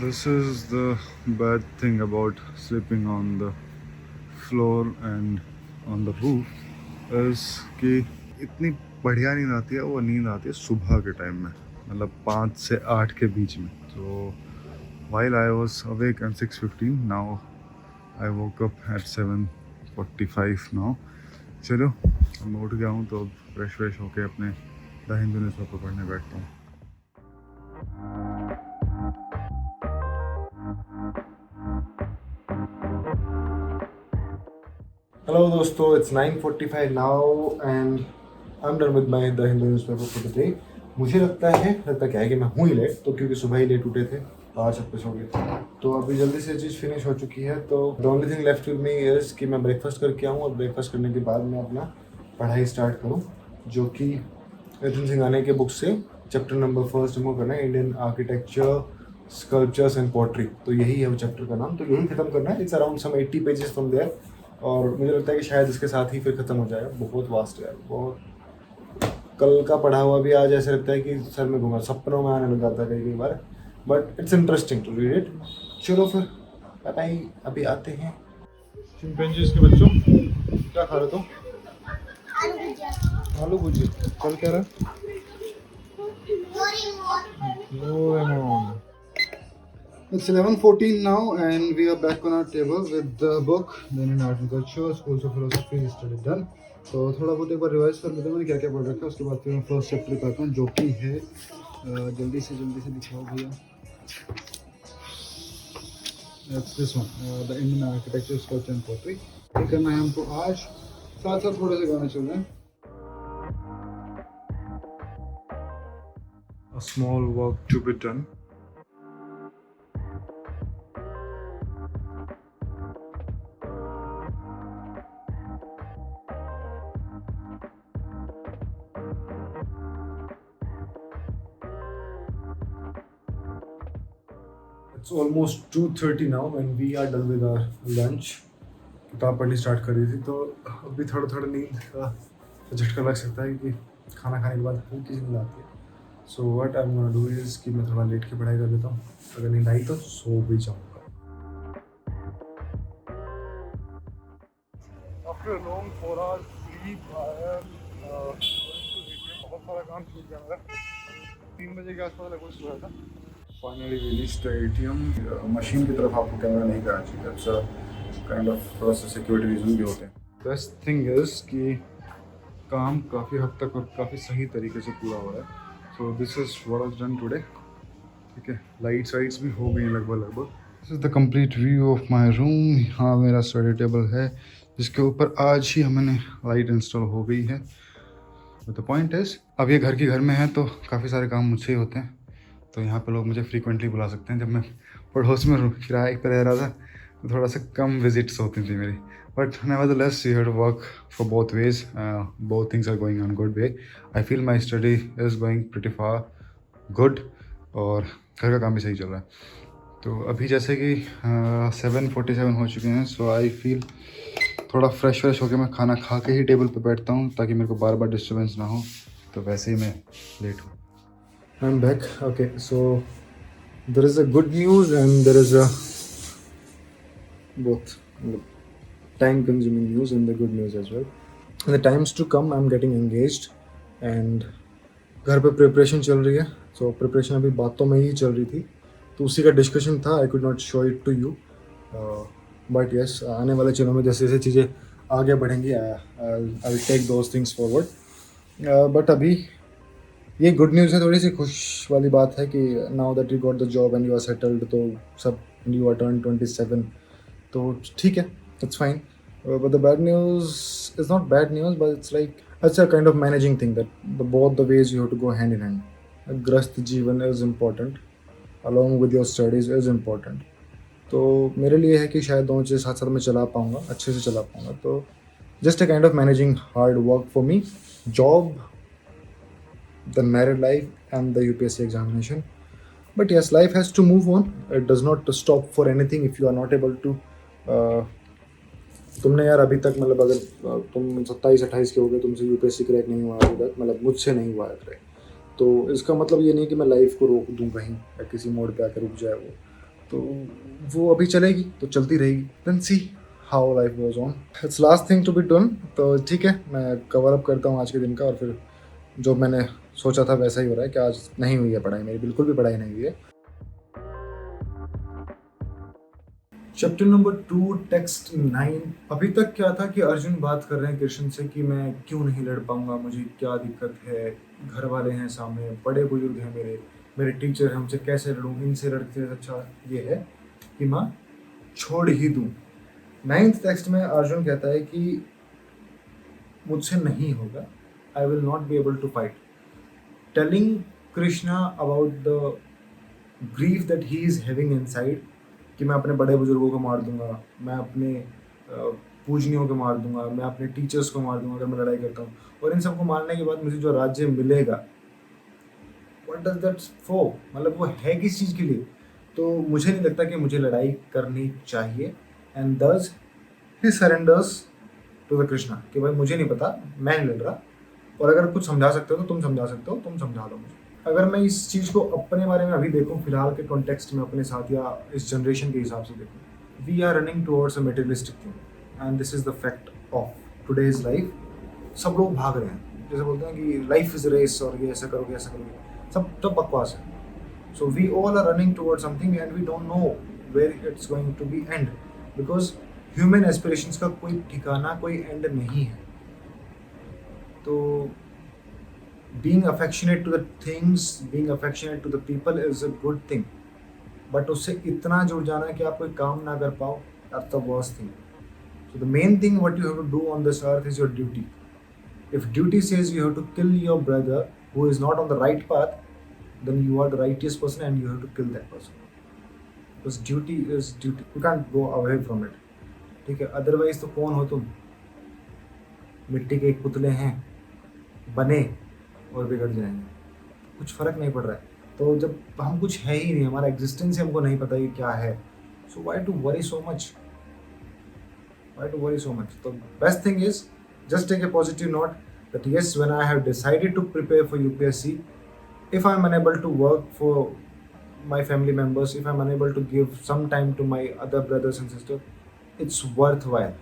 This is the bad thing about sleeping on the floor and on the roof is कि इतनी बढ़िया नींद आती है, वो नींद आती है सुबह के टाइम में, मतलब 5 से 8 के बीच में. तो while I was awake at 6:15, now I woke up at 7:45 now. चलो अब मैं उठ गया हूँ तो अब फ्रेश होके अपने द हिंदू न्यूज़पेपर पढ़ने बैठता हूँ. Hello दोस्तों, it's 9:45 now and I'm done with my The Hindu newspaper for the day. मुझे लगता क्या है कि मैं हूँ ही लेट, तो क्योंकि सुबह ही लेट उठे थे, 5 एपिसोड के थे, तो अभी जल्दी से चीज़ फिनिश हो चुकी है. तो the only thing left with me is कि मैं ब्रेकफास्ट करके आऊँ और ब्रेकफास्ट करने के बाद मैं अपना पढ़ाई स्टार्ट करूँ, जो कि नितिन सिंघानिया के बुक से चैप्टर नंबर 1 हमको करना है, Indian architecture, sculptures and pottery. तो यही है वो चैप्टर का नाम, तो यही खत्म करना है. It's around some 80 pages from there, और मुझे लगता है कि शायद इसके साथ ही फिर ख़त्म हो जाएगा. बहुत वास्ट है, बहुत. कल का पढ़ा हुआ भी आज ऐसे लगता है कि सर में घूमा, सपनों में आने लग जाता है कई बार, but it's interesting to read it. चलो फिर बाय बाय, अभी आते हैं. चिंपैंजीज के बच्चों, क्या खा रहे तुम? आलू भुजिया. कल क्या रहा? Doraemon. It's 11:14 now and we are back on our table with the book, then in Architecture, Schools of Philosophy study done. तो थोड़ा बहुत एक बार रिवाइज कर लेते हैं मैंने क्या क्या पढ़ रखा है, उसके बाद फिर मैं फर्स्ट चैप्टर पे आता हूँ, जो कि है जल्दी से दिखाओ भैया. That's this one, the Indian Architecture, Sculpture and Pottery. ये करना है हमको आज. साथ साथ थोड़े से गाने चल रहे हैं. A small work to be done. It's almost 2:30 now and we are done with our lunch. किताब पढ़नी स्टार्ट कर दी थी, तो अभी थोड़ा नींद का झटका लग सकता है कि खाना खाने के बाद हल्की सी नींद आती है. So what I am gonna do is कि मैं थोड़ा लेट के पढ़ाई कर लेता हूँ. अगर नींद आई तो सो भी जाऊँगा. After a long 4 hours sleep, I am going to ATM. बहुत सारा काम छूट गया मेरा. 3 बजे के आसपास लगभग सोया था. Finally we reached the ATM. Machine की तरफ आपको कैमरा नहीं करना चाहिए. That's a kind of थोड़ा सा सिक्योरिटी रीजन भी होते हैं. Best thing is कि काम काफ़ी हद तक और काफ़ी सही तरीके से पूरा हो रहा है. So this is what I've done today. ठीक है, लाइट्स भी हो गई लगभग. This is the complete view of my room. हाँ, मेरा स्टडी टेबल है जिसके ऊपर आज ही हमने लाइट इंस्टॉल हो गई है. But the point is, अब ये घर में है तो काफ़ी सारे काम मुझसे ही होते हैं. तो यहाँ पे लोग मुझे फ्रीक्वेंटली बुला सकते हैं. जब मैं पड़ोस में किराए पर रह रहा था तो थोड़ा सा कम विजिट्स होती थी मेरी. But nevertheless you have to work for both ways. Both things are going on good way. I feel my study is going pretty far good और घर का काम भी सही चल रहा है. तो अभी जैसे कि 7:47 हो चुके हैं. सो आई फील थोड़ा फ्रेश होकर मैं खाना खा के ही टेबल पे बैठता हूँ ताकि मेरे को बार डिस्टर्बेंस ना हो. तो वैसे ही मैं लेट हूँ. I'm back. Okay, so there is a good news and there is a both time-consuming news and the good news as well. In the times to come, I'm getting engaged and घर पे preparation चल रही है. So preparation अभी बातों में ही चल रही थी, तो उसी का डिस्कशन था. I could not show it to you, but yes, आने वाले चरणों में जैसे जैसे चीज़ें आगे बढ़ेंगी, I'll take those things forward. But अभी ये गुड न्यूज़ है, थोड़ी सी खुश वाली बात है कि now that you got the job and you are settled, तो सब यू आर टर्न 27, तो ठीक है, it's fine. But the bad news is not bad news, but it's like it's a kind of managing thing that both the ways you have to go hand in hand. ग्रस्त जीवन is important along with your studies is important. तो मेरे लिए है कि शायद दोनों चीज़ साथ साथ में चला पाऊँगा, अच्छे से चला पाऊँगा. तो just a kind of managing hard work for me. Job, the married life and the UPSC examination. But yes, life has to move on. It does not stop for anything if you are not able to. तुमने यार अभी तक मतलब अगर तुम 27-28 के हो गए, तुमसे यूपीएससी क्रैक नहीं हुआ अभी तक, मतलब मुझसे नहीं हुआ है क्रैक, तो इसका मतलब ये नहीं कि मैं लाइफ को रोक दूँ कहीं या किसी मोड़ पे आकर रुक जाए वो. तो वो अभी चलेगी तो चलती रहेगी, then see how life goes on. It's last thing to be done, तो ठीक है मैं कवर अप करता हूँ आज के दिन का, और फिर जो मैंने सोचा था वैसा ही हो रहा है कि आज नहीं हुई है पढ़ाई मेरी, बिल्कुल भी पढ़ाई नहीं हुई है। Chapter number 2 text 9। अभी तक क्या था कि अर्जुन बात कर रहे हैं कृष्ण से कि मैं क्यों नहीं लड़ पाऊंगा, मुझे क्या दिक्कत है, घर वाले हैं सामने, बड़े बुजुर्ग हैं मेरे, मेरे टीचर हैं, उनसे कैसे लड़ूं, इनसे लड़ते अच्छा ये है कि मैं छोड़ ही दूं। 9th टेक्स्ट में अर्जुन कहता है कि मुझसे नहीं होगा, I will not be able to fight, telling Krishna about the grief that he is having inside, कि मैं अपने बड़े बुजुर्गों को मार दूंगा, मैं अपने पूजनियों को मार दूंगा, मैं अपने टीचर्स को मार दूंगा अगर मैं लड़ाई करता हूँ, और इन सबको मारने के बाद मुझे जो राज्य मिलेगा, व्हाट डज दैट फॉर, मतलब वो है किस चीज़ के लिए। तो मुझे नहीं लगता कि मुझे लड़ाई करनी चाहिए, एंड दस ही सरेंडर्स टू द कृष्णा कि भाई मुझे नहीं पता, मैं नहीं लड़ रहा, और अगर कुछ समझा सकते हो तो तुम समझा सकते हो, तुम समझा लो मुझे। अगर मैं इस चीज़ को अपने बारे में अभी देखूं, फिलहाल के कॉन्टेक्स्ट में अपने साथ या इस जनरेशन के हिसाब से देखूं, we are running towards a materialistic thing and this is the fact of today's life. सब लोग भाग रहे हैं, जैसे बोलते हैं कि लाइफ इज रेस, और ये ऐसा करोगे ऐसा करोगे, सब बकवास है। So we all are running towards something and we don't know where it's going to be end, because human aspirations का कोई ठिकाना, कोई एंड नहीं है। तो being affectionate to the things, being affectionate to the people is a good thing, but उससे इतना जुड़ जाना कि आप कोई काम ना कर पाओ, that's the worst thing. So the main thing what you have to do on this earth is your duty. If duty says you have to kill your brother who is not on the right path, then you are the righteous person and you have to kill that person. Because duty is duty. You can't go away from it. ठीक है, otherwise तो कौन हो तुम? मिट्टी के एक पुतले हैं, बने और बिगड़ जाएंगे, कुछ फर्क नहीं पड़ रहा है। तो जब हम कुछ है ही नहीं, हमारा एग्जिस्टेंस ही हमको नहीं पता कि क्या है, so why to worry so much, why to worry so much. तो best thing is just take a positive note that yes, when I have decided to prepare for UPSC, if I'm unable to work for my family members, if I'm unable to give some time to my other brothers and sisters, it's worthwhile,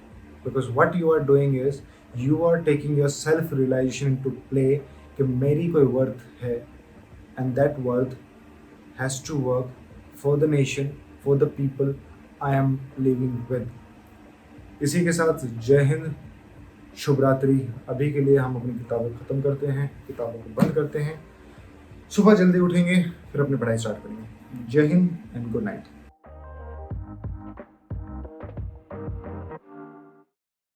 because what you are doing is you are taking your self realization into play कि मेरी कोई worth है, and that worth has to work for the nation, for the people I am living with. इसी के साथ जय हिंद, शुभ रात्रि। अभी के लिए हम अपनी किताबें ख़त्म करते हैं, किताबों को बंद करते हैं, सुबह जल्दी उठेंगे, फिर अपनी पढ़ाई स्टार्ट करेंगे। जय हिंद एंड गुड नाइट।